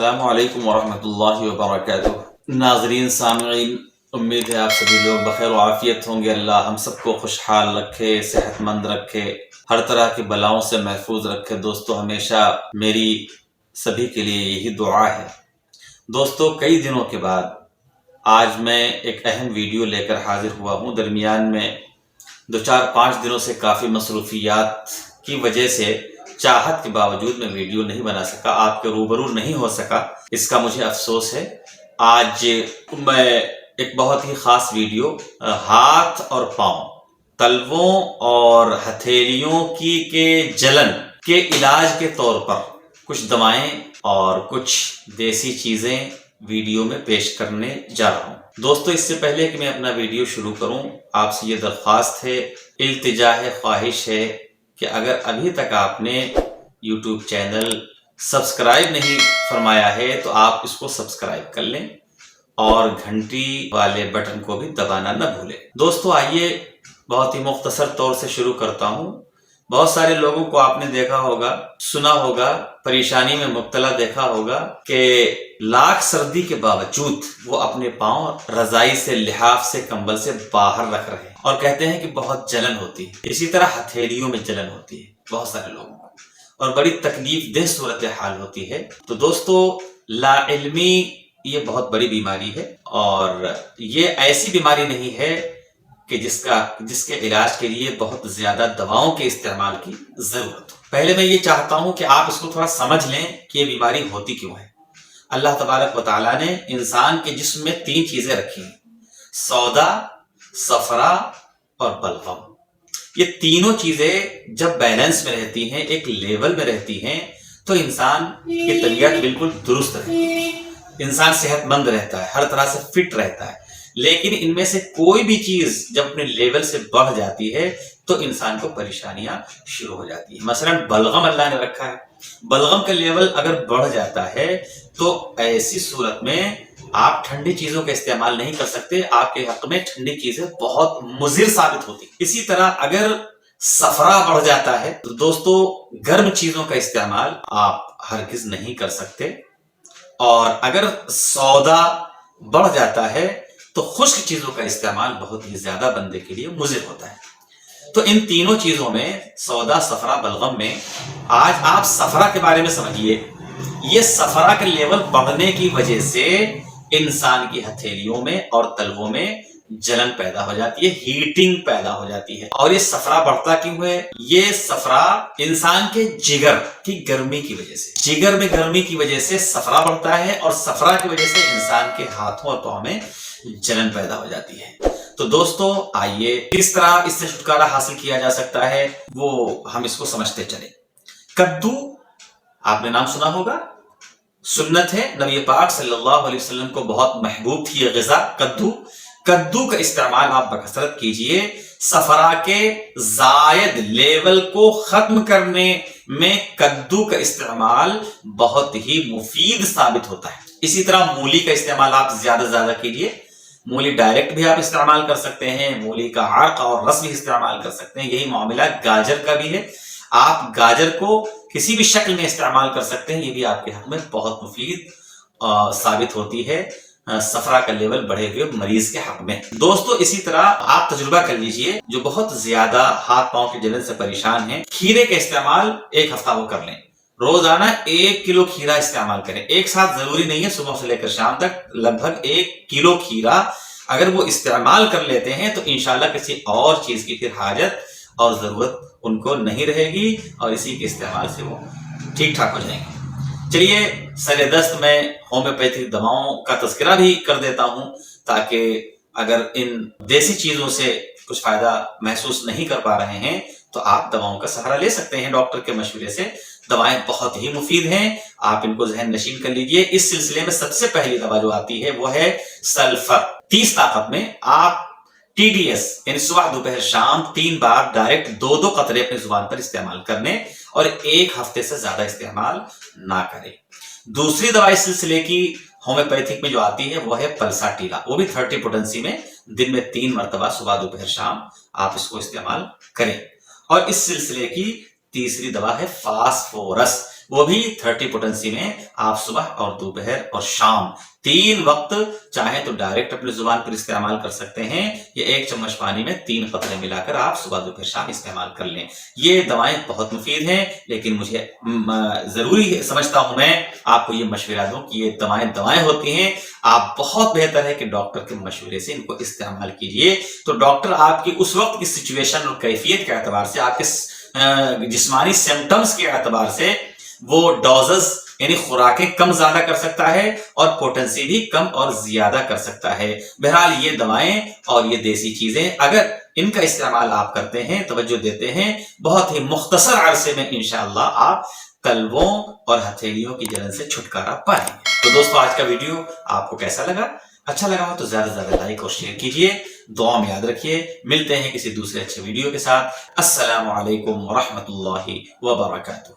السلام علیکم ورحمۃ اللہ وبرکاتہ۔ ناظرین سامعین، امید ہے آپ سبھی لوگ بخیر و عافیت ہوں گے۔ اللہ ہم سب کو خوشحال رکھے، صحت مند رکھے، ہر طرح کی بلاؤں سے محفوظ رکھے۔ دوستو ہمیشہ میری سبھی کے لیے یہی دعا ہے۔ دوستو کئی دنوں کے بعد آج میں ایک اہم ویڈیو لے کر حاضر ہوا ہوں۔ درمیان میں 2-4-5 دنوں سے کافی مصروفیات کی وجہ سے چاہت کے باوجود میں ویڈیو نہیں بنا سکا، آپ کے روبرو نہیں ہو سکا، اس کا مجھے افسوس ہے۔ آج میں ایک بہت ہی خاص ویڈیو ہاتھ اور پاؤں، تلووں اور ہتھیلیوں کے جلن کے علاج کے طور پر کچھ دوائیں اور کچھ دیسی چیزیں ویڈیو میں پیش کرنے جا رہا ہوں۔ دوستو اس سے پہلے کہ میں اپنا ویڈیو شروع کروں، آپ سے یہ درخواست ہے، التجا ہے، خواہش ہے کہ اگر ابھی تک آپ نے یوٹیوب چینل سبسکرائب نہیں فرمایا ہے تو آپ اس کو سبسکرائب کر لیں اور گھنٹی والے بٹن کو بھی دبانا نہ بھولیں۔ دوستو آئیے بہت ہی مختصر طور سے شروع کرتا ہوں۔ بہت سارے لوگوں کو آپ نے دیکھا ہوگا، سنا ہوگا، پریشانی میں مبتلا دیکھا ہوگا کہ لاکھ سردی کے باوجود وہ اپنے پاؤں رضائی سے، لحاف سے، کمبل سے باہر رکھ رہے ہیں اور کہتے ہیں کہ بہت جلن ہوتی ہے۔ اسی طرح ہتھیلیوں میں جلن ہوتی ہے بہت سارے لوگوں کو، اور بڑی تکلیف دہ صورتحال ہوتی ہے۔ تو دوستو لا علمی یہ بہت بڑی بیماری ہے، اور یہ ایسی بیماری نہیں ہے کہ جس کے علاج کے لیے بہت زیادہ دواؤں کے استعمال کی ضرورت ہو۔ پہلے میں یہ چاہتا ہوں کہ آپ اس کو تھوڑا سمجھ لیں کہ یہ بیماری ہوتی کیوں ہے۔ اللہ تبارک و تعالیٰ نے انسان کے جسم میں 3 چیزیں رکھی ہیں: سودا، صفرا اور بلغم۔ یہ تینوں چیزیں جب بیلنس میں رہتی ہیں، ایک لیول میں رہتی ہیں، تو انسان کی طبیعت بالکل درست رہتی ہے، انسان صحت مند رہتا ہے، ہر طرح سے فٹ رہتا ہے۔ لیکن ان میں سے کوئی بھی چیز جب اپنے لیول سے بڑھ جاتی ہے تو انسان کو پریشانیاں شروع ہو جاتی ہیں۔ مثلا بلغم اللہ نے رکھا ہے، بلغم کا لیول اگر بڑھ جاتا ہے تو ایسی صورت میں آپ ٹھنڈی چیزوں کا استعمال نہیں کر سکتے، آپ کے حق میں ٹھنڈی چیزیں بہت مضر ثابت ہوتی۔ اسی طرح اگر صفرا بڑھ جاتا ہے تو دوستو گرم چیزوں کا استعمال آپ ہرگز نہیں کر سکتے، اور اگر سودا بڑھ جاتا ہے تو خشک چیزوں کا استعمال بہت ہی زیادہ بندے کے لیے مضر ہوتا ہے۔ تو ان تینوں چیزوں میں، سودا، صفرا، بلغم میں، آج آپ صفرا کے بارے میں سمجھیے۔ یہ صفرا کے لیول بڑھنے کی وجہ سے انسان کی ہتھیلیوں میں اور تلووں میں جلن پیدا ہو جاتی ہے، ہیٹنگ پیدا ہو جاتی ہے۔ اور یہ صفرا بڑھتا کیوں ہے؟ یہ صفرا انسان کے جگر کی گرمی کی وجہ سے، جگر میں گرمی کی وجہ سے صفرا بڑھتا ہے، اور صفرا کی وجہ سے انسان کے ہاتھوں اور پاؤں میں جلن پیدا ہو جاتی ہے۔ تو دوستو آئیے کس طرح اس سے چھٹکارا حاصل کیا جا سکتا ہے وہ ہم اس کو سمجھتے چلیں۔ کدو، آپ نے نام سنا ہوگا، سنت ہے، نبی پاک صلی اللہ علیہ وسلم کو بہت محبوب تھی یہ غذا کدو کا استعمال آپ بکثرت کیجئے۔ صفرا کے زائد لیول کو ختم کرنے میں کدو کا استعمال بہت ہی مفید ثابت ہوتا ہے۔ اسی طرح مولی کا استعمال آپ زیادہ سے زیادہ کیجئے۔ مولی ڈائریکٹ بھی آپ استعمال کر سکتے ہیں، مولی کا عرق اور رس بھی استعمال کر سکتے ہیں۔ یہی معاملہ گاجر کا بھی ہے، آپ گاجر کو کسی بھی شکل میں استعمال کر سکتے ہیں، یہ بھی آپ کے حق میں بہت مفید ثابت ہوتی ہے صفرا کا لیول بڑھے ہوئے مریض کے حق میں۔ دوستو اسی طرح آپ تجربہ کر لیجئے، جو بہت زیادہ ہاتھ پاؤں کی جلن سے پریشان ہیں، کھیرے کا استعمال ایک ہفتہ وہ کر لیں۔ روزانہ 1 کلو کھیرا استعمال کریں، ایک ساتھ ضروری نہیں ہے، صبح سے لے کر شام تک لگ بھگ 1 کلو کھیرا اگر وہ استعمال کر لیتے ہیں تو انشاءاللہ کسی اور چیز کی پھر حاجت اور ضرورت ان کو نہیں رہے گی، اور اسی کے استعمال سے وہ ٹھیک ٹھاک ہو جائیں گے۔ چلیے سر دست میں ہومیوپیتھک دواؤں کا تذکرہ بھی کر دیتا ہوں، تاکہ اگر ان دیسی چیزوں سے کچھ فائدہ محسوس نہیں کر پا رہے ہیں تو آپ دواؤں کا سہارا لے سکتے ہیں ڈاکٹر کے مشورے سے۔ دوائیں بہت ہی مفید ہیں، آپ ان کو ذہن نشین کر لیجئے۔ اس سلسلے میں سب سے پہلی دوا جو آتی ہے وہ ہے سلفر۔ 30 طاقت میں آپ TDS یعنی صبح دوپہر شام 3 بار ڈائریکٹ 2 قطرے اپنی زبان پر استعمال کرنے، اور 1 ہفتے سے زیادہ استعمال نہ کریں۔ دوسری دوا اس سلسلے کی ہومیوپیتھک میں جو آتی ہے وہ ہے پلساٹیلا، وہ بھی 30 پوٹنسی میں، دن میں 3 مرتبہ صبح دوپہر شام آپ اس کو استعمال کریں۔ اور اس سلسلے کی تیسری دوا ہے فاسفورس۔ وہ بھی 30 پوٹنسی میں آپ صبح اور دوپہر اور شام 3 وقت چاہیں تو ڈائریکٹ اپنی زبان پر استعمال کر سکتے ہیں، یا 1 چمچ پانی میں 3 قطرے ملا کر آپ صبح دوپہر شام استعمال کر لیں۔ یہ دوائیں بہت مفید ہیں، لیکن مجھے ضروری سمجھتا ہوں میں آپ کو یہ مشورہ دوں کہ یہ دوائیں ہوتی ہیں، آپ بہت بہتر ہے کہ ڈاکٹر کے مشورے سے ان کو استعمال کیجئے، تو ڈاکٹر آپ کی اس وقت کی سچویشن اور کیفیت کے اعتبار سے، آپ کے جسمانی سمپٹمز کے اعتبار سے وہ ڈوزز یعنی خوراکیں کم زیادہ کر سکتا ہے، اور پوٹنسی بھی کم اور زیادہ کر سکتا ہے۔ بہرحال یہ دوائیں اور یہ دیسی چیزیں اگر ان کا استعمال آپ کرتے ہیں، توجہ دیتے ہیں، بہت ہی مختصر عرصے میں انشاءاللہ آپ تلووں اور ہتھیلیوں کی جلن سے چھٹکارا پائیں گے۔ تو دوستو، آج کا ویڈیو آپ کو کیسا لگا؟ اچھا لگا ہو تو زیادہ سے زیادہ لائک اور شیئر کیجئے، دعا میں یاد رکھیے۔ ملتے ہیں کسی دوسرے اچھے ویڈیو کے ساتھ۔ السلام علیکم ورحمۃ اللہ وبرکاتہ۔